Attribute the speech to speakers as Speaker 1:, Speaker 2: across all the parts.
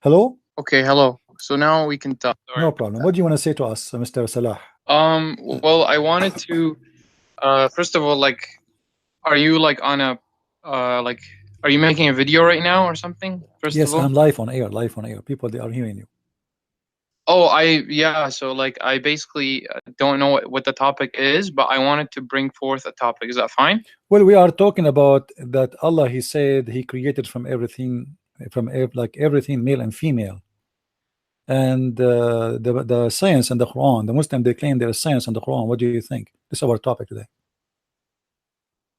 Speaker 1: Hello?
Speaker 2: Okay, hello. So now we can talk.
Speaker 1: No problem. What do you want to say to us, Mr. Salah?
Speaker 2: Well, I wanted to, first of all, like, are you like on a, like, are you making a video right now or something? First of
Speaker 1: Yes,
Speaker 2: all.
Speaker 1: I'm live on air, live on air. People, they are hearing you.
Speaker 2: Oh, yeah. So like, I basically don't know what the topic is, but I wanted to bring forth a topic. Is that fine?
Speaker 1: Well, we are talking about that Allah, He said He created from everything, like everything, male and female. And the science and the Quran, the Muslim, they claim there is science in the Quran. What do you think? This is our topic today.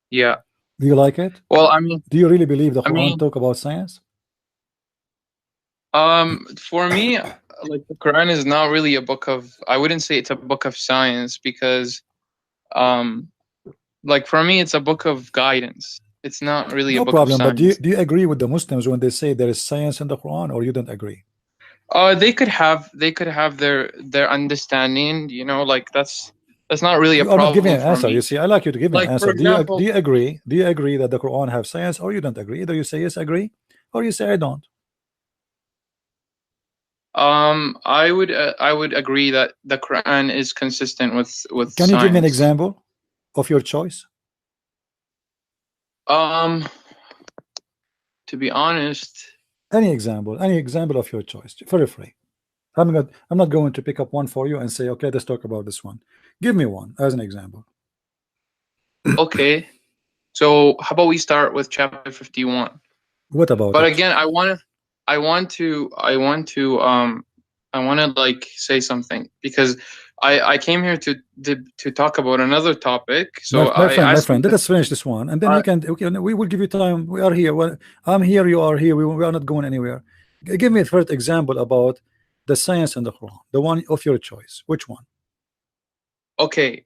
Speaker 2: Yeah.
Speaker 1: Do you like it?
Speaker 2: Well, I mean,
Speaker 1: Do you really believe the Quran talk about science?
Speaker 2: For me, like the Quran is not really a book of, I wouldn't say it's a book of science because, like for me, it's a book of guidance. It's not really a
Speaker 1: No
Speaker 2: book of
Speaker 1: problem. But
Speaker 2: science.
Speaker 1: do you agree with the Muslims when they say there is science in the Quran, or you don't agree?
Speaker 2: They could have their understanding, like that's not really a
Speaker 1: You are not giving
Speaker 2: problem
Speaker 1: an
Speaker 2: for
Speaker 1: answer.
Speaker 2: me.
Speaker 1: You see, I like you to give me an
Speaker 2: Like for
Speaker 1: answer. Do
Speaker 2: example,
Speaker 1: you agree? Do you agree that the Quran have science, or you don't agree? Either you say yes, agree, or you say I don't.
Speaker 2: I would agree that the Quran is consistent with
Speaker 1: Can you give me an
Speaker 2: science.
Speaker 1: example of your choice?
Speaker 2: Um, to be honest,
Speaker 1: Any example of your choice, for free. I'm not going to pick up one for you and say, okay, let's talk about this one. Give me one as an example.
Speaker 2: okay. So how about we start with chapter 51?
Speaker 1: What about
Speaker 2: But
Speaker 1: it?
Speaker 2: again, I want to like say something because I came here to talk about another topic. So I
Speaker 1: My
Speaker 2: asked you
Speaker 1: friend, let us finish this one, and then
Speaker 2: uh,
Speaker 1: we will give you time. We are here. Well, I'm here. You are here. We are not going anywhere. Give me a first example about the science and the Quran, the one of your choice. Which one?
Speaker 2: okay.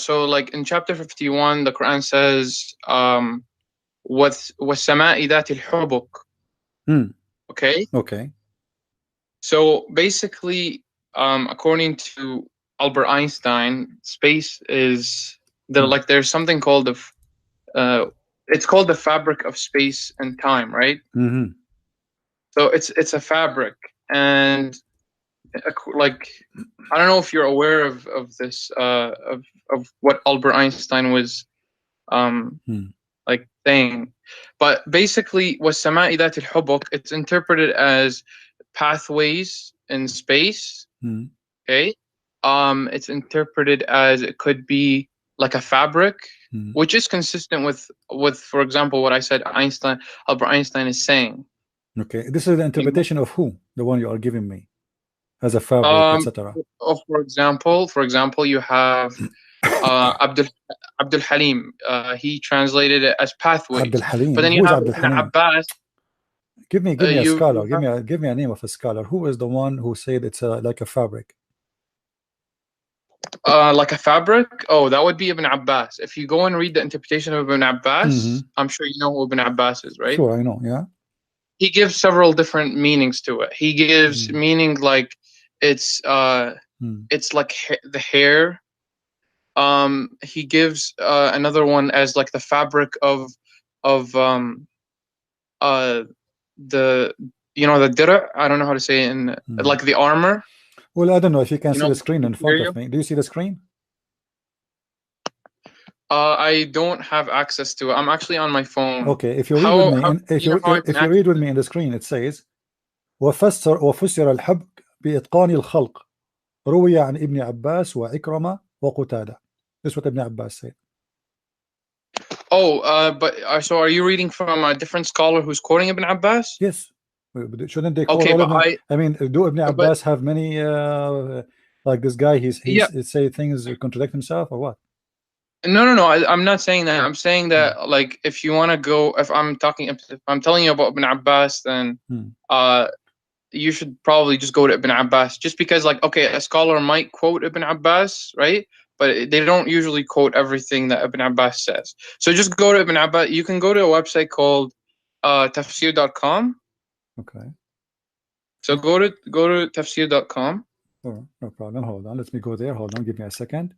Speaker 2: So like in chapter 51, the Quran says وَالسَّمَاءِ ذَاتِ الْحُبُكِ. Okay.
Speaker 1: Okay.
Speaker 2: So basically, according to Albert Einstein, space is there's something called it's called the fabric of space and time, right? So it's a fabric, and like I don't know if you're aware of this of what Albert Einstein was like saying, but basically وَالسَّمَاءِ ذَاتِ الْحُبُكِ, it's interpreted as pathways in space. Okay. It's interpreted as it could be like a fabric, which is consistent with for example what I said Albert Einstein is saying.
Speaker 1: Okay, this is the interpretation of who? The one you are giving me as a fabric, etc.
Speaker 2: For example, you have Abdul Halim. He translated it as pathways.
Speaker 1: Abdul Halim.
Speaker 2: But then you
Speaker 1: Who is
Speaker 2: have
Speaker 1: Abdul
Speaker 2: Ibn
Speaker 1: Halim?
Speaker 2: Abbas.
Speaker 1: Give me a scholar.
Speaker 2: You have,
Speaker 1: Give me a name of a scholar. Who is the one who said it's like a fabric?
Speaker 2: like a fabric. Oh, that would be Ibn Abbas. If you go and read the interpretation of Ibn Abbas, I'm sure you know who Ibn Abbas is, right?
Speaker 1: Sure, I know. Yeah.
Speaker 2: He gives several different meanings to it. He gives meaning like it's like the hair. He gives another one as like the fabric of the the dir'a. I don't know how to say it in like the armor.
Speaker 1: Well, I don't know if you can see the screen in front of me. Do you see the screen?
Speaker 2: I don't have access to it. I'm actually on my phone.
Speaker 1: Okay, if you read with me, if you read with me in the screen, it says وفسر الحبك بإتقان الخلق روي عن ابن عباس وعكرمة وقتادة. This is what Ibn Abbas said.
Speaker 2: Oh, but so are you reading from a different scholar who's quoting Ibn Abbas?
Speaker 1: Yes. Shouldn't they quote all of them? I mean, do Ibn Abbas have many like this guy? He's say things contradict himself or what?
Speaker 2: No. I'm not saying that. I'm saying that like if you want to go, if I'm telling you about Ibn Abbas, then you should probably just go to Ibn Abbas. Just because like okay, a scholar might quote Ibn Abbas, right? But they don't usually quote everything that Ibn Abbas says. So just go to Ibn Abbas. You can go to a website called tafsir.com.
Speaker 1: Okay.
Speaker 2: So go to tafsir.com.
Speaker 1: Oh, no problem. Hold on. Let me go there. Hold on. Give me a second.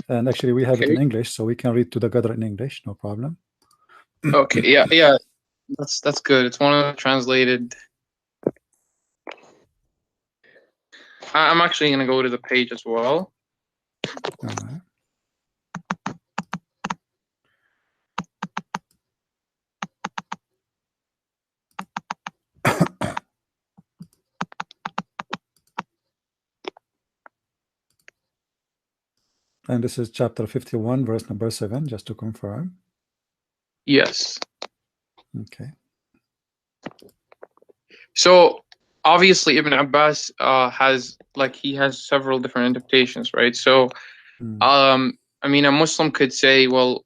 Speaker 1: And actually, we have it in English, so we can read to the Qadr in English. No problem.
Speaker 2: Okay. Yeah. That's good. It's one of the translated. I'm actually going to go to the page as well.
Speaker 1: All right. And this is chapter 51, verse number 7, just to confirm.
Speaker 2: Yes.
Speaker 1: Okay.
Speaker 2: So obviously Ibn Abbas has several different interpretations, right? So I mean, a Muslim could say, well,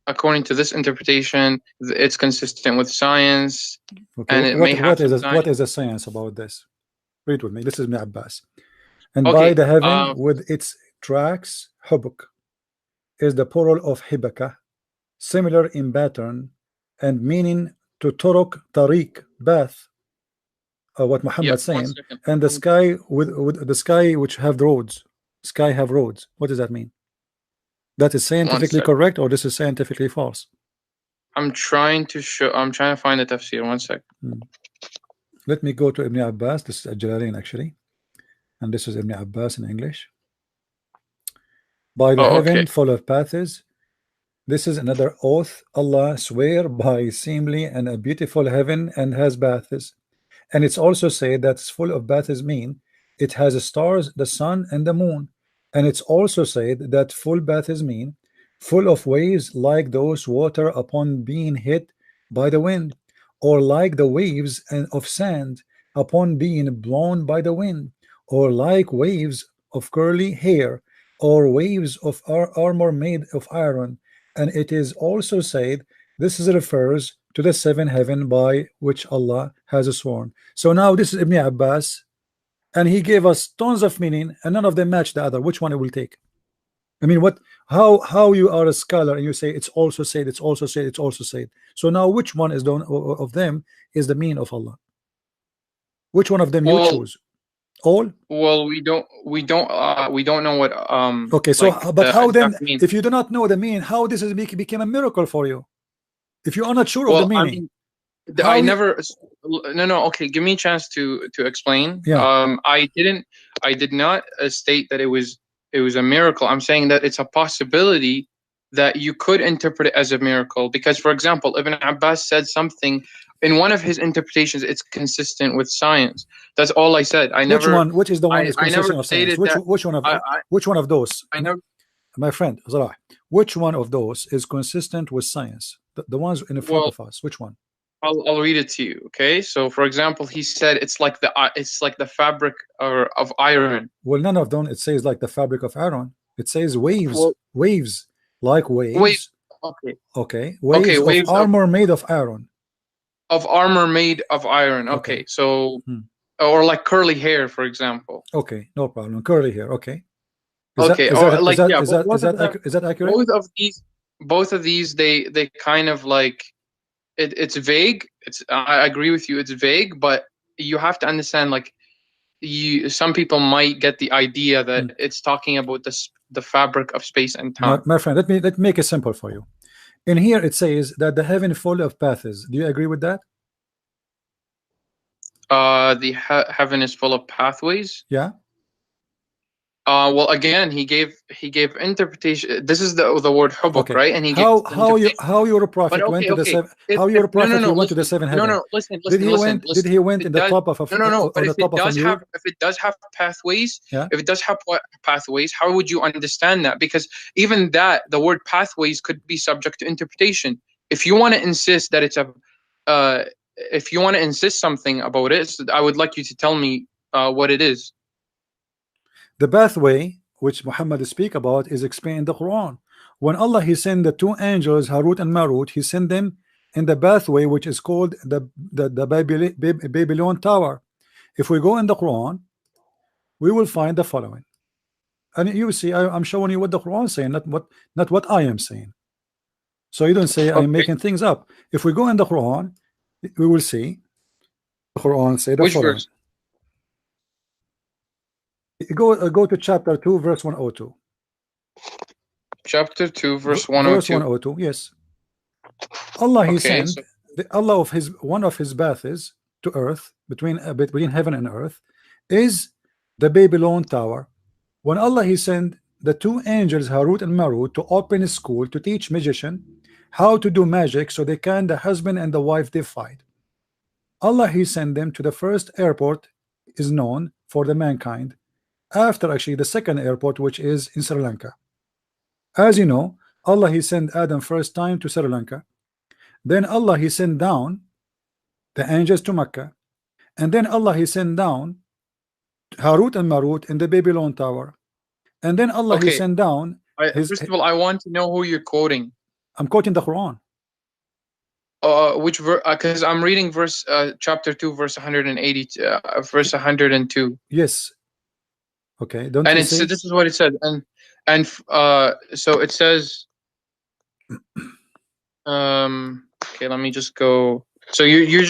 Speaker 2: according to this interpretation, it's consistent with science,
Speaker 1: Okay.
Speaker 2: and it may have some
Speaker 1: What
Speaker 2: science.
Speaker 1: is the science about this? Read with me. This is Ibn Abbas. And by
Speaker 2: Okay.
Speaker 1: the heaven with its tracks, hubuk is the plural of hibaka, similar in pattern and meaning to turuk, tariq, path, what
Speaker 2: Yeah.
Speaker 1: Muhammad
Speaker 2: One
Speaker 1: saying,
Speaker 2: second.
Speaker 1: and the sky with the sky which have roads. Sky have roads. What does that mean? That is
Speaker 2: One
Speaker 1: scientifically
Speaker 2: second.
Speaker 1: correct, or this is scientifically false?
Speaker 2: I'm trying to find the tafsir. One second.
Speaker 1: Let me go to Ibn Abbas. This is Al-Jalalain actually, and this is Ibn Abbas in English. By the
Speaker 2: Oh,
Speaker 1: heaven
Speaker 2: okay.
Speaker 1: full of paths. This is another oath. Allah swear by seemly and a beautiful heaven and has baths. And it's also said that it's full of baths mean it has stars, the sun, and the moon. And it's also said that full baths mean full of waves like those water upon being hit by the wind, or like the waves of sand upon being blown by the wind, or like waves of curly hair, or waves of armor made of iron. And it is also said this is refers to the seven heaven by which Allah has sworn. So now this is Ibn Abbas, and he gave us tons of meaning, and none of them match the other. Which one it will take? I mean, what? How you are a scholar and you say it's also said, it's also said, it's also said. So now, which one is the of them is the mean of Allah? Which one of them you
Speaker 2: Well,
Speaker 1: choose? All?
Speaker 2: well, we don't know what
Speaker 1: Okay. So,
Speaker 2: like
Speaker 1: but
Speaker 2: the
Speaker 1: how then?
Speaker 2: exact meaning.
Speaker 1: If you do not know the mean, how this is became a miracle for you? If you are not sure of the
Speaker 2: Well, I
Speaker 1: meaning,
Speaker 2: mean, I
Speaker 1: how you?
Speaker 2: never. No. Okay, give me a chance to explain.
Speaker 1: Yeah.
Speaker 2: I did not state that it was a miracle. I'm saying that it's a possibility that you could interpret it as a miracle because, for example, Ibn Abbas said something in one of his interpretations. It's consistent with science. That's all I said.
Speaker 1: Which one? Which is the one is
Speaker 2: I never
Speaker 1: consistent of science?
Speaker 2: stated that.
Speaker 1: Which one of those?
Speaker 2: I never.
Speaker 1: My friend Salah, which one of those is consistent with science? The ones in front
Speaker 2: Well,
Speaker 1: of us. Which one?
Speaker 2: I'll read it to you. Okay. So, for example, he said it's like the fabric of iron.
Speaker 1: Well, none of them. It says like the fabric of iron. It says waves,
Speaker 2: Well,
Speaker 1: waves, like
Speaker 2: wait.
Speaker 1: waves.
Speaker 2: Okay.
Speaker 1: Okay,
Speaker 2: Okay.
Speaker 1: waves of
Speaker 2: Waves
Speaker 1: armor made of iron.
Speaker 2: of armor made of iron. Okay.
Speaker 1: Okay.
Speaker 2: So, or like curly hair, for example.
Speaker 1: Okay, no problem. Curly hair. Okay.
Speaker 2: Okay. Or like yeah.
Speaker 1: Is that accurate?
Speaker 2: Both of these, they kind of like it's vague. I agree with you. It's vague, but you have to understand like some people might get the idea that it's talking about the fabric of space and time.
Speaker 1: My friend, let me make it simple for you. In here it says that the heaven full of paths. Do you agree with that?
Speaker 2: The heaven is full of pathways.
Speaker 1: Yeah.
Speaker 2: Well, again, he gave interpretation. This is the word hubuk,
Speaker 1: okay.
Speaker 2: right? And he
Speaker 1: how your prophet went to the seven? How your prophet went to the seven heaven?
Speaker 2: No, listen.
Speaker 1: Did he went in the top of a
Speaker 2: But if it does have pathways,
Speaker 1: yeah.
Speaker 2: If it does have pathways, how would you understand that? Because even that, the word pathways could be subject to interpretation. If you want to insist that it's if you want to insist something about it, I would like you to tell me what it is.
Speaker 1: The pathway which Muhammad speak about is explained in the Quran. When Allah he sent the two angels Harut and Marut, he sent them in the pathway which is called the Babylon Tower. If we go in the Quran, we will find the following. And you see, I'm showing you what the Quran is saying, not what I am saying. So you don't say I'm making things up. If we go in the Quran, we will see the Quran say the
Speaker 2: Which
Speaker 1: following.
Speaker 2: verse?
Speaker 1: Go to chapter 2 verse 102.
Speaker 2: Chapter 2 verse 102.
Speaker 1: Verse 102. Yes. Allah he sent Allah of one of his paths to earth between heaven and earth is the Babylon Tower, when Allah he sent the two angels Harut and Marut to open a school to teach magician how to do magic so they can the husband and the wife they fight. Allah he sent them to the first airport is known for the mankind, after actually the second airport, which is in Sri Lanka. As you know, Allah he sent Adam first time to Sri Lanka, then Allah he sent down the angels to Mecca, and then Allah he sent down Harut and Marut in the Babylon Tower, and then Allah he
Speaker 2: Okay.
Speaker 1: sent down his.
Speaker 2: First of all, I want to know who you're quoting.
Speaker 1: I'm quoting the Quran.
Speaker 2: Which verse? Because I'm reading verse chapter 2, verse 180, verse 102.
Speaker 1: Yes. Okay. Don't
Speaker 2: And
Speaker 1: you
Speaker 2: it's
Speaker 1: see?
Speaker 2: this is what it says, and so it says. Okay, let me just go. So you're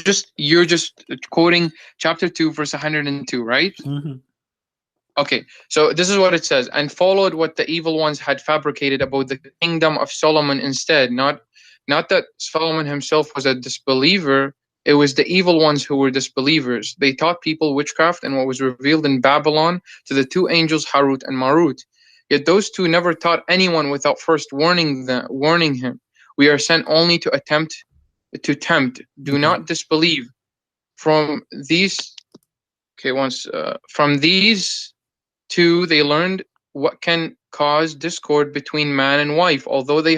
Speaker 2: just quoting chapter 2, verse 102, right?
Speaker 1: Mhm.
Speaker 2: Okay, so this is what it says, and followed what the evil ones had fabricated about the kingdom of Solomon instead. Not that Solomon himself was a disbeliever, it was the evil ones who were disbelievers. They taught people witchcraft and what was revealed in Babylon to the two angels Harut and Marut. Yet those two never taught anyone without first warning him. We are sent only to tempt. Do not disbelieve. From these from these two they learned what can cause discord between man and wife, although they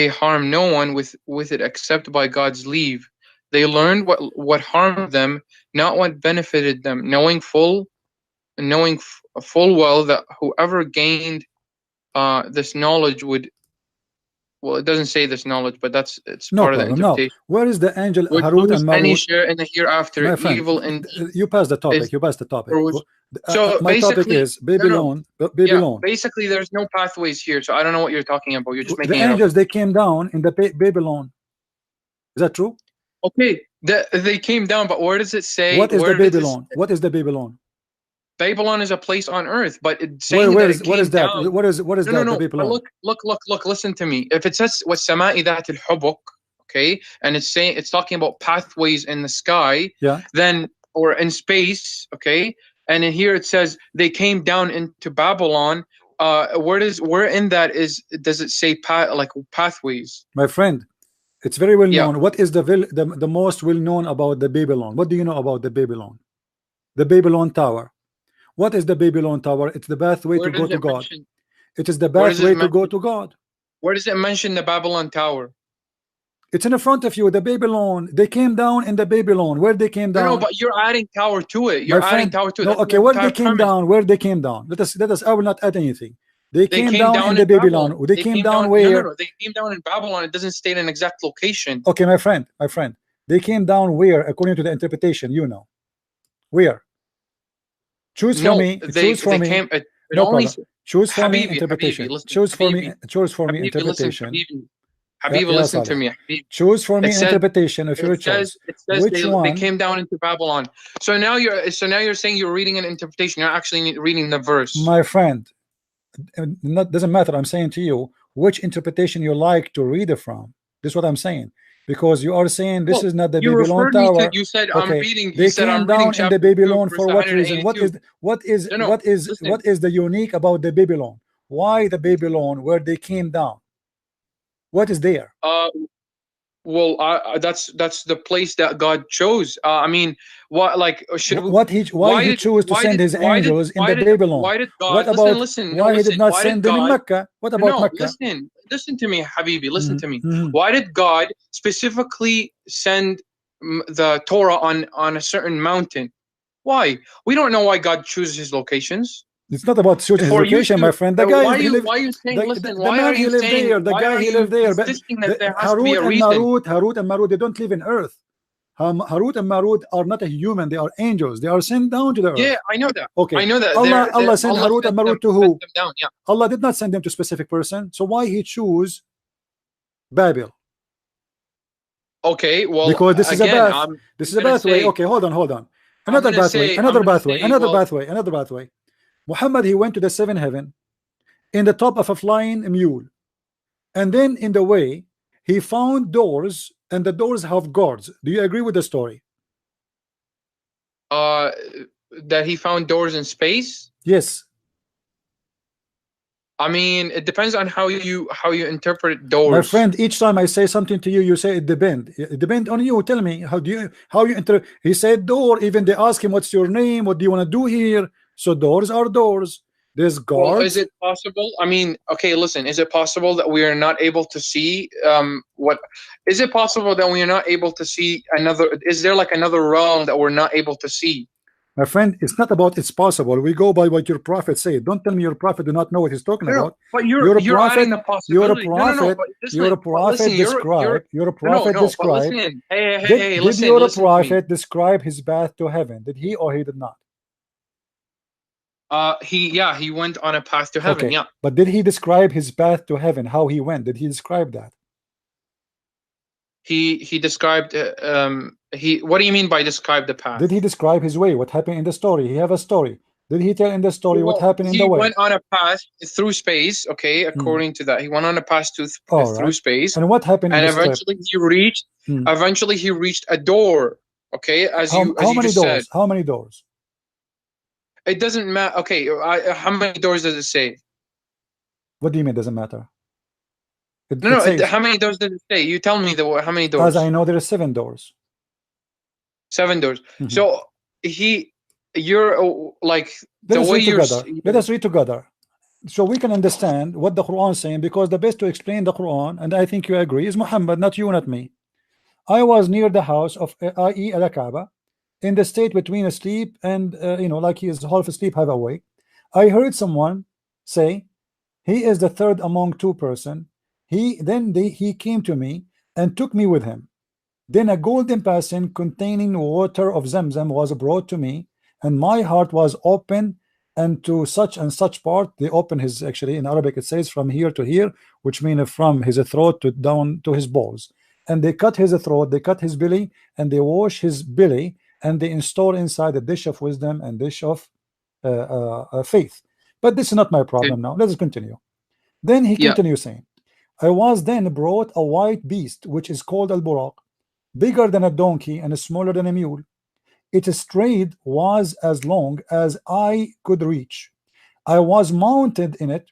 Speaker 2: harm no one with it except by God's leave. They learned what harmed them, not what benefited them, knowing full well that whoever gained this knowledge would, well, it doesn't say this knowledge, but it's
Speaker 1: No
Speaker 2: part of the
Speaker 1: problem. Now,
Speaker 2: interpretation,
Speaker 1: where is the angel
Speaker 2: would
Speaker 1: Harut
Speaker 2: lose
Speaker 1: and
Speaker 2: any
Speaker 1: Marut?
Speaker 2: share in the hereafter.
Speaker 1: My friend,
Speaker 2: Evil indeed
Speaker 1: you passed the topic.
Speaker 2: is
Speaker 1: You passed the topic.
Speaker 2: so
Speaker 1: My topic
Speaker 2: basically,
Speaker 1: is Babylon.
Speaker 2: yeah,
Speaker 1: Babylon.
Speaker 2: basically there's no pathways here, so I don't know what you're talking about. You're just
Speaker 1: The
Speaker 2: making it up.
Speaker 1: angels they came down in the Babylon. Is that true?
Speaker 2: Okay, they came down, but where does it say?
Speaker 1: What is the
Speaker 2: Where does it
Speaker 1: Babylon? What is the Babylon?
Speaker 2: Babylon is a place on earth, but it's saying that it
Speaker 1: what is
Speaker 2: came
Speaker 1: that?
Speaker 2: down.
Speaker 1: What is that?
Speaker 2: No.
Speaker 1: The Babylon.
Speaker 2: Look. Listen to me. If it says وَالسَّمَاءِ ذَاتِ الْحُبُكِ, okay, and it's talking about pathways in the sky,
Speaker 1: Yeah.
Speaker 2: then or in space, okay, and in here it says they came down into Babylon. Where in that does it say pathways?
Speaker 1: My friend, it's very well
Speaker 2: Yeah.
Speaker 1: known. What is the most well known about the Babylon? What do you know about the Babylon? The Babylon Tower. What is the Babylon Tower? It's the pathway to go to God. It is the pathway to go to God.
Speaker 2: Where does it mention the Babylon Tower?
Speaker 1: It's in front of you. The Babylon. They came down in the Babylon. Where they came down?
Speaker 2: No, but you're adding tower to it. You're adding tower to it.
Speaker 1: No, okay. Where they came down? Where they came down? Let us. I will not add anything. They came down in the Babylon. They came down where?
Speaker 2: No, they came down in Babylon. It doesn't state an exact location.
Speaker 1: Okay, my friend. They came down where, according to the interpretation, you know. Where? Choose for me. Choose for me. No problem. Choose for me interpretation. Choose for me interpretation.
Speaker 2: Habibi, listen to me.
Speaker 1: Choose for me interpretation of your choice.
Speaker 2: It says
Speaker 1: Which one?
Speaker 2: They came down into Babylon. So now you're saying you're reading an interpretation. You're actually reading the verse.
Speaker 1: My friend, doesn't matter. I'm saying to you which interpretation you like to read it from. This is what I'm saying. Because you are saying this is not the Babylon Tower.
Speaker 2: You said
Speaker 1: okay.
Speaker 2: I'm reading.
Speaker 1: They came down in the Babylon for what reason? What is the unique about the Babylon? Why the Babylon where they came down? What is there?
Speaker 2: Well, that's the place that God chose. I mean, what like should
Speaker 1: why he chose to send his angels in the Babylon?
Speaker 2: Why did God?
Speaker 1: What about why he did not send them in Mecca? What about Mecca?
Speaker 2: Listen to me, Habibi. Listen to me. Why did God specifically send the Torah on a certain mountain? Why? We don't know why God chooses his locations.
Speaker 1: It's not about choosing his location, my friend. The guy
Speaker 2: why are you saying? Listen, why are you saying?
Speaker 1: There? The guy he lived there. But Harut and Marut, they don't live in Earth. Harut and Marut are not a human. They are angels. They are sent down to the earth.
Speaker 2: Yeah, I know that.
Speaker 1: Okay,
Speaker 2: I know that.
Speaker 1: Allah sent Harut and Marut to who?
Speaker 2: Down, yeah.
Speaker 1: Allah did not send them to a specific person. So why he choose Babel?
Speaker 2: Okay, well,
Speaker 1: because this is a path. This is a pathway. Okay, hold on. Another pathway. Muhammad, he went to the seventh heaven in the top of a flying mule, and then in the way he found doors, and the doors have guards. Do you agree with the story?
Speaker 2: that he found doors in space.
Speaker 1: Yes.
Speaker 2: I mean, it depends on how you interpret
Speaker 1: My
Speaker 2: doors.
Speaker 1: friend, each time I say something to you, you say it depend. It depend on you. Tell me how you enter. He said door. Even they ask him, "What's your name? What do you want to do here?" So doors are doors. There's
Speaker 2: Well, is
Speaker 1: guards.
Speaker 2: it possible? I mean, okay, listen. Is it possible that we are not able to see what? Is it possible that we are not able to see another? Is there like another realm that we're not able to see?
Speaker 1: My friend, it's not about it's possible. We go by what your prophet said. Don't tell me your prophet do not know what he's talking
Speaker 2: No, no,
Speaker 1: about.
Speaker 2: but
Speaker 1: You're a
Speaker 2: you're adding
Speaker 1: prophet.
Speaker 2: the
Speaker 1: You're a
Speaker 2: possibility. No, no, no.
Speaker 1: prophet.
Speaker 2: But
Speaker 1: You're
Speaker 2: listen,
Speaker 1: a prophet.
Speaker 2: you're
Speaker 1: Describe. You're a
Speaker 2: no, no,
Speaker 1: prophet.
Speaker 2: no. But
Speaker 1: Describe.
Speaker 2: listen. Hey, hey,
Speaker 1: Did
Speaker 2: hey.
Speaker 1: did
Speaker 2: Listen,
Speaker 1: your
Speaker 2: listen to me.
Speaker 1: prophet describe his path to heaven? Did he or he did not?
Speaker 2: He went on a path to heaven.
Speaker 1: Okay,
Speaker 2: Yeah.
Speaker 1: but did he describe his path to heaven? How he went? Did he describe that?
Speaker 2: He described he. What do you mean by describe the
Speaker 1: Did he
Speaker 2: path?
Speaker 1: describe his way? What happened in the story? He have a story. Did he tell in the story what
Speaker 2: Well,
Speaker 1: happened in the
Speaker 2: he
Speaker 1: way?
Speaker 2: went on a path through space. Okay,
Speaker 1: Hmm.
Speaker 2: according to that, he went on a path
Speaker 1: All
Speaker 2: through
Speaker 1: right.
Speaker 2: space,
Speaker 1: And what happened in
Speaker 2: and
Speaker 1: this trip? Hmm.
Speaker 2: eventually he reached a door. Okay, as
Speaker 1: How
Speaker 2: you
Speaker 1: many
Speaker 2: just said,
Speaker 1: doors? How many doors?
Speaker 2: it doesn't matter. Okay, how many doors does it say?
Speaker 1: What do you mean doesn't matter?
Speaker 2: No,
Speaker 1: It
Speaker 2: no.
Speaker 1: says,
Speaker 2: How many doors does it say? You tell me how many
Speaker 1: as I
Speaker 2: doors?
Speaker 1: know, there are 7 doors.
Speaker 2: 7 doors.
Speaker 1: Mhm.
Speaker 2: So you're like
Speaker 1: Let
Speaker 2: the
Speaker 1: us
Speaker 2: way
Speaker 1: read
Speaker 2: you're.
Speaker 1: together. Let us read together so we can understand what the Quran is saying, because the best to explain the Quran, and I think you agree, is Muhammad, not you, not me. I was near the house of i.e. al-Kaaba, in the state between asleep and like he is half asleep, half awake. I heard someone say, "He is the third among two person." He came to me and took me with him. Then a golden basin containing water of Zamzam was brought to me, and my heart was open, and to such and such part. They open his, actually in Arabic it says from here to here, which means from his throat to down to his balls. And they cut his throat, they cut his belly, and they wash his belly, and they install inside a dish of wisdom and dish of faith. But this is not my
Speaker 2: Okay.
Speaker 1: problem now. Let's continue. Then he
Speaker 2: Yeah.
Speaker 1: continues saying, I was then brought a white beast, which is called al-Buraq, bigger than a donkey and smaller than a mule. Its stride was as long as I could reach. I was mounted in it,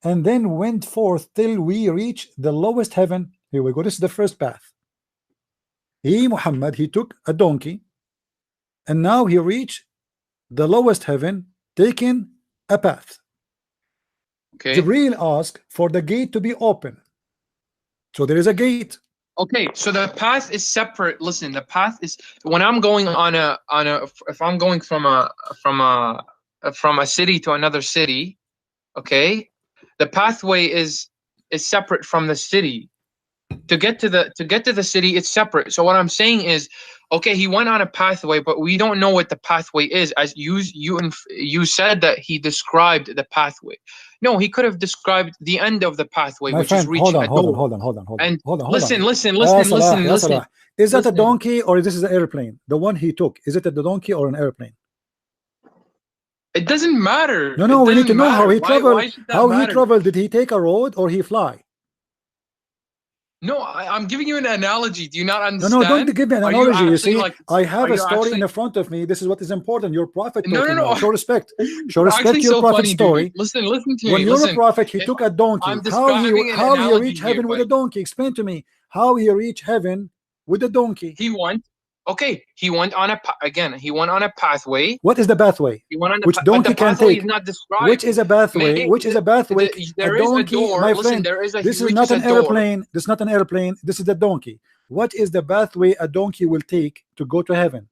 Speaker 1: and then went forth till we reached the lowest heaven. Here we go. This is the first path. Muhammad, he took a donkey, and now he reached the lowest heaven, taking a path.
Speaker 2: Okay.
Speaker 1: Jibril asked for the gate to be open. So there is a gate.
Speaker 2: Okay, so the path is separate. Listen, the path is when I'm going on a if I'm going from a city to another city, okay? The pathway is separate from the city. To get to the city, it's separate. So what I'm saying is, okay, he went on a pathway, but we don't know what the pathway is. As you said that he described the pathway. No, he could have described the end of the pathway,
Speaker 1: My
Speaker 2: which is
Speaker 1: friend, hold
Speaker 2: reaching
Speaker 1: on,
Speaker 2: a
Speaker 1: hold on,
Speaker 2: door.
Speaker 1: hold on, hold on, hold on,
Speaker 2: And
Speaker 1: hold on, hold on.
Speaker 2: listen, listen,
Speaker 1: Ya
Speaker 2: listen,
Speaker 1: Salah,
Speaker 2: listen,
Speaker 1: Ya
Speaker 2: listen,
Speaker 1: Salah. Is that a
Speaker 2: listen.
Speaker 1: donkey or this is an airplane? The one he took, is it a donkey or an airplane?
Speaker 2: It doesn't matter.
Speaker 1: No, no,
Speaker 2: It
Speaker 1: we need to
Speaker 2: doesn't
Speaker 1: know how
Speaker 2: matter.
Speaker 1: he traveled.
Speaker 2: Why should that
Speaker 1: How he
Speaker 2: matter?
Speaker 1: traveled? Did he take a road or he fly?
Speaker 2: No, I'm giving you an analogy. Do you not
Speaker 1: No, no, don't
Speaker 2: understand?
Speaker 1: give me an
Speaker 2: Are you
Speaker 1: analogy. You
Speaker 2: actually
Speaker 1: see,
Speaker 2: like?
Speaker 1: I have
Speaker 2: Are
Speaker 1: a
Speaker 2: you
Speaker 1: story in
Speaker 2: actually?
Speaker 1: the front of me. This is what is important. Your prophet
Speaker 2: No, no,
Speaker 1: talking now.
Speaker 2: no.
Speaker 1: Show respect. Show
Speaker 2: You're
Speaker 1: respect
Speaker 2: actually
Speaker 1: to your
Speaker 2: so
Speaker 1: prophet's
Speaker 2: funny, dude.
Speaker 1: story.
Speaker 2: Listen to
Speaker 1: When
Speaker 2: me.
Speaker 1: you're a
Speaker 2: Listen.
Speaker 1: prophet, he
Speaker 2: If
Speaker 1: took a donkey.
Speaker 2: I'm describing an
Speaker 1: How he
Speaker 2: analogy
Speaker 1: reached
Speaker 2: here,
Speaker 1: heaven with
Speaker 2: but
Speaker 1: a donkey? Explain to me how he reached heaven with a donkey.
Speaker 2: he went. Okay, he went on again. He went on a pathway.
Speaker 1: What is the pathway?
Speaker 2: He went on
Speaker 1: Which
Speaker 2: but the
Speaker 1: donkey can
Speaker 2: pathway is
Speaker 1: take?
Speaker 2: not
Speaker 1: Which
Speaker 2: described.
Speaker 1: is a pathway?
Speaker 2: May
Speaker 1: Which is a pathway? A
Speaker 2: there is a
Speaker 1: donkey,
Speaker 2: door.
Speaker 1: my
Speaker 2: Listen,
Speaker 1: friend.
Speaker 2: there is a. He
Speaker 1: This is not
Speaker 2: reaches a
Speaker 1: an
Speaker 2: door.
Speaker 1: airplane. This is not an airplane. This is a donkey. What is the pathway a donkey will take to go to heaven?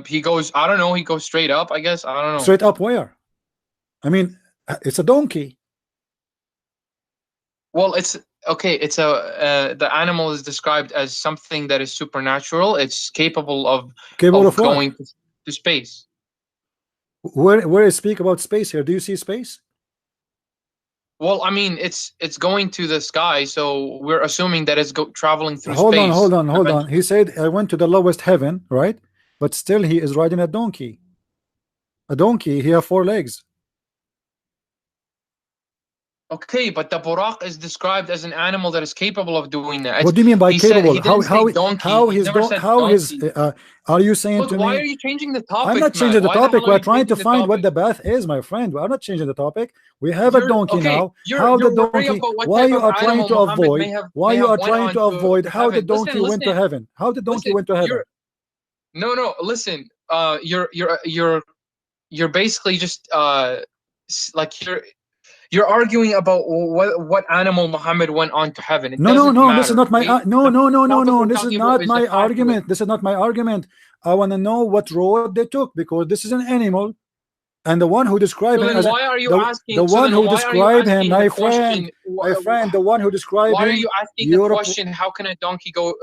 Speaker 2: He goes. I don't know. He goes straight up. I guess. I don't know.
Speaker 1: Straight up where? I mean, it's a donkey.
Speaker 2: Well, it's okay. It's a the animal is described as something that is supernatural. It's capable
Speaker 1: Capable of
Speaker 2: of
Speaker 1: what?
Speaker 2: going to space.
Speaker 1: Where is speak about space here? Do you see space?
Speaker 2: Well, I mean, it's going to the sky, so we're assuming that it's traveling through
Speaker 1: Hold on,
Speaker 2: space.
Speaker 1: hold on, hold on. He said I went to the lowest heaven, right? But still he is riding a donkey. A donkey, he have 4 legs.
Speaker 2: Okay, but the buraq is described as an animal that is capable of doing that.
Speaker 1: What do you mean by
Speaker 2: He said
Speaker 1: capable?
Speaker 2: he didn't say donkey. He never said
Speaker 1: How his
Speaker 2: donkey.
Speaker 1: are you saying
Speaker 2: Look,
Speaker 1: to
Speaker 2: why
Speaker 1: me?
Speaker 2: are you changing the
Speaker 1: I'm
Speaker 2: topic,
Speaker 1: not
Speaker 2: man?
Speaker 1: changing the
Speaker 2: Why the
Speaker 1: topic.
Speaker 2: hell are
Speaker 1: We're
Speaker 2: you
Speaker 1: trying to
Speaker 2: changing the
Speaker 1: find what
Speaker 2: topic?
Speaker 1: the bath is, my friend. I'm not changing the topic. We have a
Speaker 2: You're
Speaker 1: donkey
Speaker 2: okay.
Speaker 1: now. How the
Speaker 2: You're worried
Speaker 1: donkey?
Speaker 2: about what
Speaker 1: Why
Speaker 2: type
Speaker 1: you
Speaker 2: of
Speaker 1: are trying
Speaker 2: animal
Speaker 1: to
Speaker 2: Muhammad
Speaker 1: avoid?
Speaker 2: may have went on to
Speaker 1: How the
Speaker 2: heaven.
Speaker 1: donkey went to heaven? How the donkey
Speaker 2: Listen.
Speaker 1: went to heaven?
Speaker 2: No. Listen. You're basically just like you're arguing about what animal Muhammad went on to heaven. It doesn't
Speaker 1: No. This is
Speaker 2: matter.
Speaker 1: not my
Speaker 2: Okay?
Speaker 1: no,
Speaker 2: The
Speaker 1: no, no, no,
Speaker 2: topic
Speaker 1: no.
Speaker 2: we're
Speaker 1: This is
Speaker 2: talking about
Speaker 1: not
Speaker 2: is the
Speaker 1: my
Speaker 2: pathway.
Speaker 1: argument. This is not my argument. I want to know what road they took, because this is an animal, and the one who described
Speaker 2: So
Speaker 1: him
Speaker 2: then
Speaker 1: as a,
Speaker 2: why are you
Speaker 1: the
Speaker 2: asking? So
Speaker 1: one
Speaker 2: then
Speaker 1: who
Speaker 2: why are you
Speaker 1: described him,
Speaker 2: asking the question?
Speaker 1: my friend, the one who described
Speaker 2: Why are
Speaker 1: him,
Speaker 2: you asking the
Speaker 1: Europe.
Speaker 2: question? How can a donkey go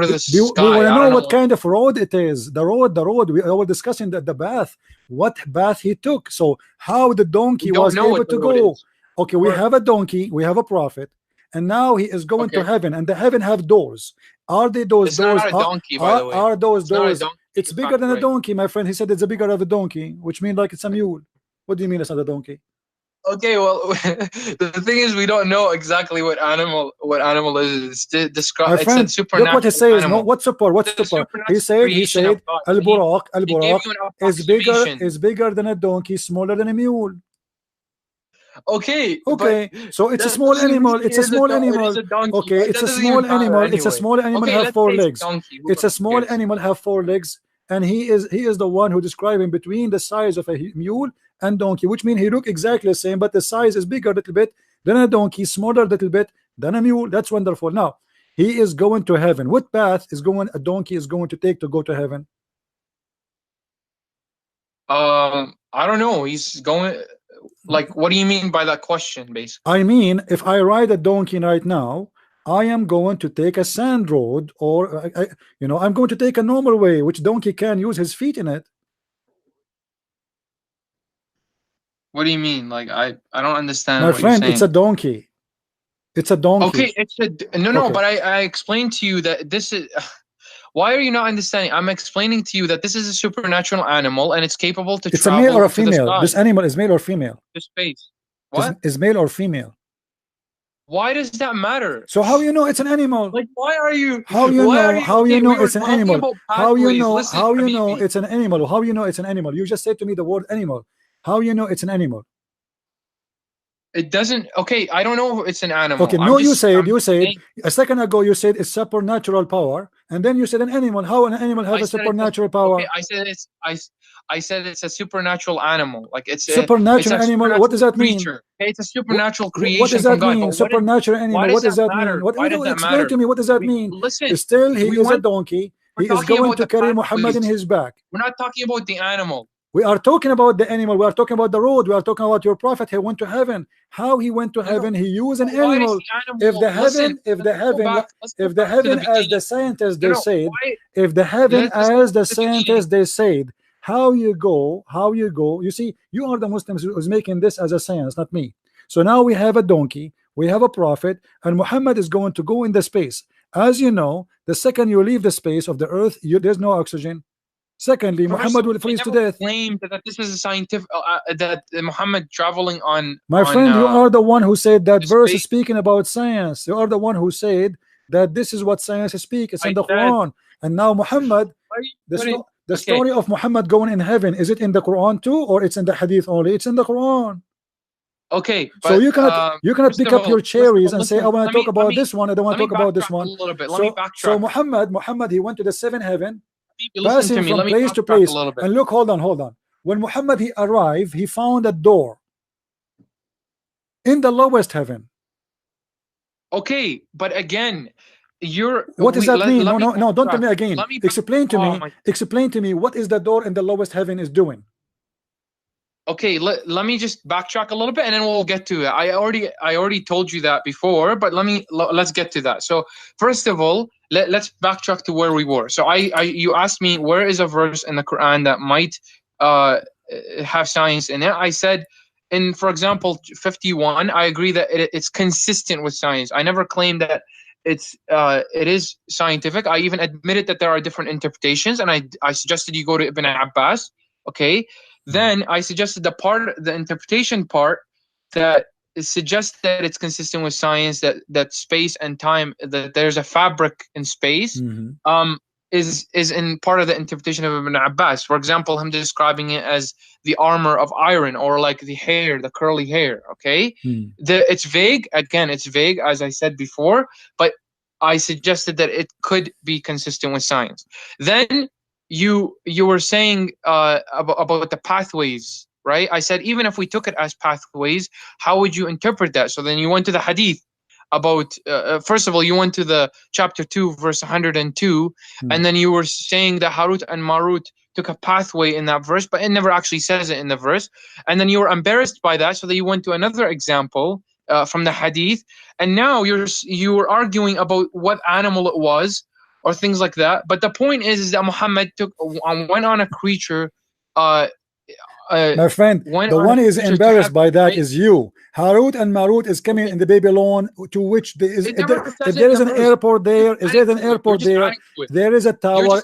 Speaker 2: to the
Speaker 1: We want
Speaker 2: sky?
Speaker 1: to
Speaker 2: I
Speaker 1: know
Speaker 2: don't
Speaker 1: what
Speaker 2: know.
Speaker 1: kind of road it is. The road. We were discussing the bath, what bath he took. So how the
Speaker 2: We
Speaker 1: donkey
Speaker 2: don't
Speaker 1: was
Speaker 2: know
Speaker 1: able
Speaker 2: what the
Speaker 1: to
Speaker 2: road
Speaker 1: go.
Speaker 2: is.
Speaker 1: Okay, we have a donkey, we have a prophet, and now he is going to
Speaker 2: Okay,
Speaker 1: heaven, and the heaven have doors. Are they those
Speaker 2: it's
Speaker 1: doors?
Speaker 2: not a donkey, by the way.
Speaker 1: Are those
Speaker 2: It's not a
Speaker 1: doors?
Speaker 2: donkey.
Speaker 1: It's
Speaker 2: You
Speaker 1: bigger
Speaker 2: got it
Speaker 1: than a
Speaker 2: right.
Speaker 1: donkey, my friend. He said it's a bigger of a donkey, which means like it's a mule. What do you mean it's not a donkey?
Speaker 2: Okay, well, the thing is, we don't know exactly what animal is.
Speaker 1: My
Speaker 2: It's a
Speaker 1: friend, look what he
Speaker 2: supernatural
Speaker 1: says. No,
Speaker 2: animal.
Speaker 1: what's super? What's
Speaker 2: It's a
Speaker 1: super?
Speaker 2: supernatural
Speaker 1: He
Speaker 2: creation of
Speaker 1: said,
Speaker 2: God.
Speaker 1: Al
Speaker 2: So
Speaker 1: Buraq,
Speaker 2: he gave you an approximation.
Speaker 1: is bigger than a donkey, smaller than a mule.
Speaker 2: Okay, but
Speaker 1: Okay, so it's a
Speaker 2: that
Speaker 1: small
Speaker 2: doesn't mean
Speaker 1: animal. It's a small
Speaker 2: it is
Speaker 1: animal.
Speaker 2: a donkey.
Speaker 1: Okay,
Speaker 2: That
Speaker 1: it's a
Speaker 2: doesn't even
Speaker 1: small
Speaker 2: matter
Speaker 1: animal. It's a
Speaker 2: anyway.
Speaker 1: small animal
Speaker 2: Okay,
Speaker 1: have
Speaker 2: let's
Speaker 1: four
Speaker 2: say it's a
Speaker 1: legs.
Speaker 2: donkey. Who
Speaker 1: It's a small
Speaker 2: cares?
Speaker 1: animal have four legs, and he is the one who describing between the size of a mule and donkey, which means he look exactly the same, but the size is bigger a little bit than a donkey, smaller a little bit than a mule. That's wonderful. Now he is going to heaven. What path is going a donkey is going to take to go to heaven?
Speaker 2: I don't know. He's going. Like, what do you mean by that question, basically?
Speaker 1: I mean, if I ride a donkey right now, I am going to take a sand road, or I'm going to take a normal way, which donkey can use his feet in it.
Speaker 2: What do you mean? Like, I don't understand
Speaker 1: My
Speaker 2: what you're
Speaker 1: friend, it's
Speaker 2: saying.
Speaker 1: a donkey. It's a donkey.
Speaker 2: Okay, no,
Speaker 1: Okay.
Speaker 2: but I explained to you that this is. Why are you not understanding? I'm explaining to you that this is a supernatural animal and it's capable to
Speaker 1: It's a male or a
Speaker 2: travel to the
Speaker 1: female.
Speaker 2: sky,
Speaker 1: This animal is male or female?
Speaker 2: to space. What?
Speaker 1: Is male or female?
Speaker 2: Why does that matter?
Speaker 1: So how you know it's an animal?
Speaker 2: Like, why are you?
Speaker 1: How you
Speaker 2: Why are
Speaker 1: know?
Speaker 2: you?
Speaker 1: How you
Speaker 2: Okay,
Speaker 1: know
Speaker 2: we were
Speaker 1: it's an
Speaker 2: talking
Speaker 1: animal?
Speaker 2: about
Speaker 1: How you
Speaker 2: pathways.
Speaker 1: know?
Speaker 2: Listen,
Speaker 1: How you know
Speaker 2: Habibi.
Speaker 1: it's an animal? How you know it's an animal? You just said to me the word animal. How you know it's an animal?
Speaker 2: It doesn't. Okay, I don't know if it's an animal.
Speaker 1: Okay, no, you
Speaker 2: I'm
Speaker 1: said
Speaker 2: just saying.
Speaker 1: a second ago you said it's supernatural power, and then you said an animal. How an animal have
Speaker 2: I
Speaker 1: a
Speaker 2: said it's a,
Speaker 1: supernatural
Speaker 2: okay.
Speaker 1: power?
Speaker 2: I said it's a supernatural animal. Like it's
Speaker 1: Supernatural
Speaker 2: a
Speaker 1: animal. What does
Speaker 2: supernatural
Speaker 1: that mean?
Speaker 2: creature. Okay, it's a supernatural
Speaker 1: What
Speaker 2: creation
Speaker 1: does
Speaker 2: from
Speaker 1: that
Speaker 2: God.
Speaker 1: mean?
Speaker 2: But
Speaker 1: Supernatural
Speaker 2: why
Speaker 1: animal.
Speaker 2: does
Speaker 1: What does
Speaker 2: that
Speaker 1: that mean?
Speaker 2: matter? Why does that
Speaker 1: Explain
Speaker 2: matter?
Speaker 1: to me. What does that mean?
Speaker 2: Listen.
Speaker 1: Still, he
Speaker 2: We
Speaker 1: is a
Speaker 2: went.
Speaker 1: donkey.
Speaker 2: We're
Speaker 1: He is
Speaker 2: talking
Speaker 1: going
Speaker 2: about
Speaker 1: to
Speaker 2: the
Speaker 1: carry Muhammad in
Speaker 2: pathways.
Speaker 1: his back.
Speaker 2: We're not talking about the animal.
Speaker 1: We are talking about the animal. We are talking about the road. We are talking about your prophet. He went to heaven. How he went to
Speaker 2: No.
Speaker 1: heaven? He used an
Speaker 2: But why is
Speaker 1: animal.
Speaker 2: the animal? Listen. Let's go back. Let's go
Speaker 1: If the
Speaker 2: back to the
Speaker 1: heaven, as the
Speaker 2: beginning.
Speaker 1: scientists
Speaker 2: No,
Speaker 1: they
Speaker 2: no.
Speaker 1: said,
Speaker 2: Why?
Speaker 1: if the heaven,
Speaker 2: Let's go
Speaker 1: as the
Speaker 2: to the beginning.
Speaker 1: scientists they said, how you go. You see, you are the Muslims who's making this as a science, not me. So now we have a donkey, we have a prophet, and Muhammad is going to go in the space. As you know, the second you leave the space of the earth, there's no oxygen. Secondly,
Speaker 2: First
Speaker 1: Muhammad
Speaker 2: of
Speaker 1: will
Speaker 2: all, I
Speaker 1: freeze to
Speaker 2: never
Speaker 1: death.
Speaker 2: claimed that this is a scientific that Muhammad traveling
Speaker 1: My
Speaker 2: on
Speaker 1: friend, you are the one who said that
Speaker 2: the
Speaker 1: verse is
Speaker 2: space.
Speaker 1: speaking about science. You are the one who said that this is what science speaks. It's in
Speaker 2: I
Speaker 1: the
Speaker 2: said,
Speaker 1: Quran. And now Muhammad,
Speaker 2: what are you putting?
Speaker 1: the
Speaker 2: Okay,
Speaker 1: story of Muhammad going in heaven, is it in the Quran too, or it's in the Hadith only? It's in the Quran.
Speaker 2: okay,
Speaker 1: So
Speaker 2: but
Speaker 1: you cannot
Speaker 2: first
Speaker 1: pick
Speaker 2: of
Speaker 1: up your
Speaker 2: all, first of
Speaker 1: cherries
Speaker 2: all,
Speaker 1: and say, I
Speaker 2: listen.
Speaker 1: want to talk about this one, I don't want
Speaker 2: Let
Speaker 1: to
Speaker 2: me
Speaker 1: talk about this
Speaker 2: backtrack a
Speaker 1: one.
Speaker 2: little bit. Let me
Speaker 1: So
Speaker 2: backtrack.
Speaker 1: Muhammad, he went to the seventh heaven,
Speaker 2: Listen
Speaker 1: passing
Speaker 2: to me.
Speaker 1: from
Speaker 2: Let me
Speaker 1: place to
Speaker 2: backtrack a
Speaker 1: place.
Speaker 2: little bit.
Speaker 1: And look, hold on. When Muhammad he arrived, he found a door in the lowest heaven.
Speaker 2: Okay, but again,
Speaker 1: What does that mean?
Speaker 2: let me
Speaker 1: No, don't tell
Speaker 2: backtrack.
Speaker 1: me again.
Speaker 2: Let me back,
Speaker 1: Explain to
Speaker 2: oh
Speaker 1: me.
Speaker 2: my.
Speaker 1: Explain to me what is the door in the lowest heaven is doing.
Speaker 2: Okay, let me just backtrack a little bit and then we'll get to it. I already told you that before, but let's get to that. So first of all, let's backtrack to where we were. So you asked me where is a verse in the Quran that might have science in it. I said in, for example, 51, I agree that it's consistent with science. I never claimed that it is scientific. I even admitted that there are different interpretations, and I suggested you go to Ibn Abbas. Okay, then I suggested the interpretation part that suggest that it's consistent with science, that space and time, that there's a fabric in space, is in part of the interpretation of Ibn Abbas. For example, him describing it as the armor of iron, or like the hair, the curly hair. Okay, it's vague. Again, it's vague, as I said before, but I suggested that it could be consistent with science. Then you were saying about the pathways, right? I said even if we took it as pathways, how would you interpret that? So then you went to the hadith about first of all, you went to the chapter 2 verse 102, and then you were saying that Harut and Marut took a pathway in that verse, but it never actually says it in the verse. And then you were embarrassed by that, so that you went to another example from the hadith, and now you were arguing about what animal it was or things like that. But the point is that Muhammad went on a creature.
Speaker 1: My friend, the one is embarrassed by that is you. Harut and Marut is coming in the Babylon, to which there is, if there is an airport there, is there an airport there? There is a tower.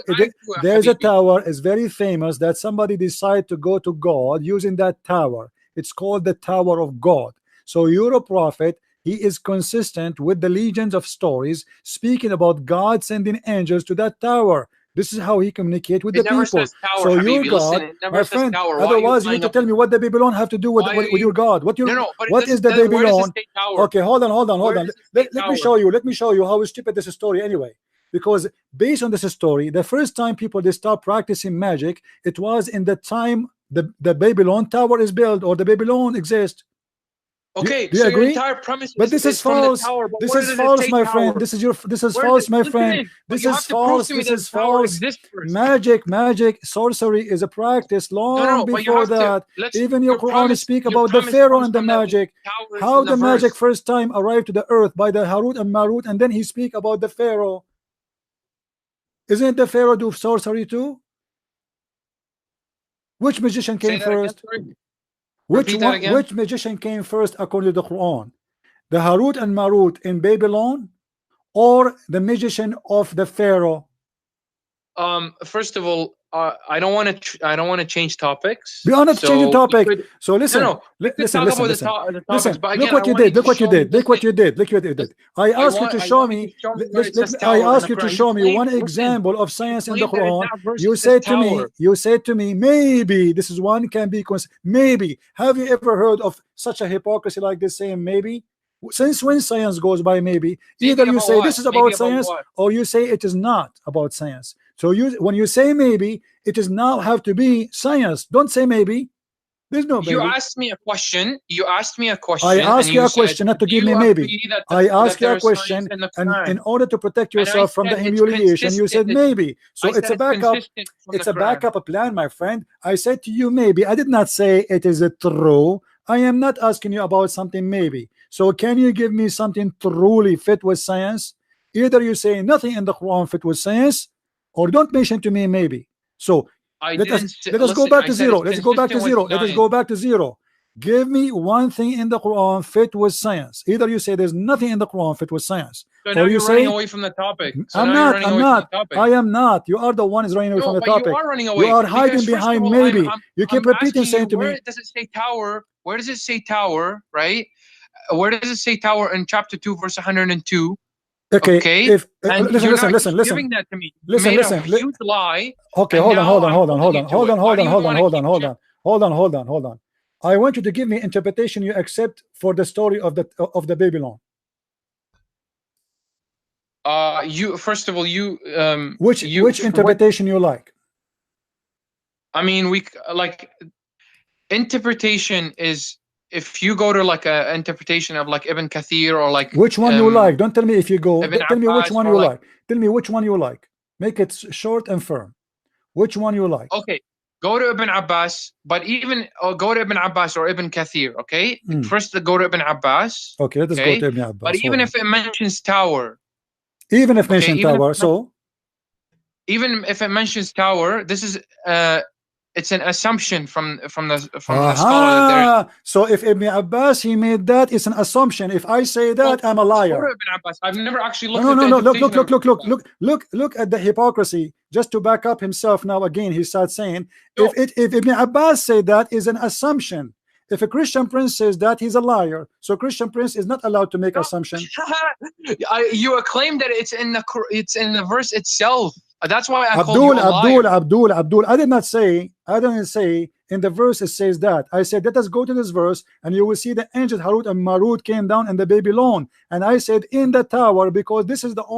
Speaker 1: There is a tower. It's very famous that somebody decided to go to God using that tower. It's called the Tower of God. So you're a prophet. He is consistent with the legions of stories speaking about God sending angels to that tower. This is how he communicates with the people. Tower, so your God, my friend, otherwise you need to tell me what the Babylon have to do with your God. What is the Babylon? Okay, hold on. Let me show you how stupid this story anyway. Because based on this story, the first time people they start practicing magic, it was in the time the Babylon tower is built, or the Babylon exists.
Speaker 2: Okay,
Speaker 1: do you agree?
Speaker 2: Your entire premise
Speaker 1: but this is false. This is false, my friend. This is false, my friend. This is false. This is false. Magic, sorcery is a practice long before that. Even your Quran speak about the Pharaoh and the magic. How the magic first time arrived to the earth by the Harut and Marut, and then he speak about the Pharaoh. Isn't the Pharaoh do sorcery too? Which magician came first? Which magician came first according to the Quran? The Harut and Marut in Babylon, or the magician of the Pharaoh?
Speaker 2: First of all, I don't want to change topics.
Speaker 1: We are not changing topic. So listen. Listen. Look what you did. I asked you to show me. I asked you to show me one example of science in the Quran. You said to me, maybe this is one can be maybe. Have you ever heard of such a hypocrisy like this, saying maybe? Since when science goes by maybe? Either you say this is about science, or you say it is not about science. So when you say maybe, it is now have to be science. Don't say maybe. There's no maybe.
Speaker 2: You asked me a question.
Speaker 1: I asked you a question, not to give me maybe. I asked you a question, and in order to protect yourself from the humiliation, you said maybe. So it's a backup. It's a backup plan, my friend. I said to you maybe. I did not say it is a true. I am not asking you about something maybe. So can you give me something truly fit with science? Either you say nothing in the Quran fit with science, or don't mention to me maybe. So let us go back to zero. Let's go back to zero. Give me one thing in the Quran fit with science. Either you say there's nothing in the Quran fit with science,
Speaker 2: or you say running away from the topic.
Speaker 1: I'm not. I am not. You are the one is running away from the topic.
Speaker 2: You are running away.
Speaker 1: You are hiding behind maybe. You keep repeating, saying to me.
Speaker 2: Where does it say tower? Where does it say tower? Right? Where does it say tower in chapter 2, verse 102?
Speaker 1: Okay. If listen.
Speaker 2: Giving that to me.
Speaker 1: Listen.
Speaker 2: Huge lie.
Speaker 1: Okay, hold on. I want you to give me interpretation you accept for the story of the Babylon.
Speaker 2: You first of all,
Speaker 1: which interpretation you like?
Speaker 2: I mean, interpretation is. If you go to like a interpretation of like Ibn Kathir, or like
Speaker 1: which one you like, don't tell me if you go. Tell me which one you like. Tell me which one you like. Make it short and firm. Which one you like?
Speaker 2: Okay, go to Ibn Abbas, but even go to Ibn Abbas or Ibn Kathir. Okay, first go to Ibn Abbas.
Speaker 1: Okay, let us go to Ibn Abbas.
Speaker 2: But even if it mentions tower,
Speaker 1: even if mentions tower, so
Speaker 2: even if it mentions tower, this is it's an assumption from the scholar there.
Speaker 1: So if Ibn Abbas he made that, it's an assumption. If I say that, I'm a liar.
Speaker 2: Ibn Abbas. I've never actually looked
Speaker 1: at Look at the hypocrisy. Just to back up himself now again, he starts saying if Ibn Abbas say that is an assumption. If a Christian Prince says that, he's a liar. So Christian Prince is not allowed to make
Speaker 2: No.
Speaker 1: assumption.
Speaker 2: You claim that it's in the verse itself. That's why I called you a liar.
Speaker 1: Abdul, I didn't say in the verse it says that. I said, let us go to this verse and you will see the angel Harut and Marut came down and the Babylon. And I said in the tower, because this is the only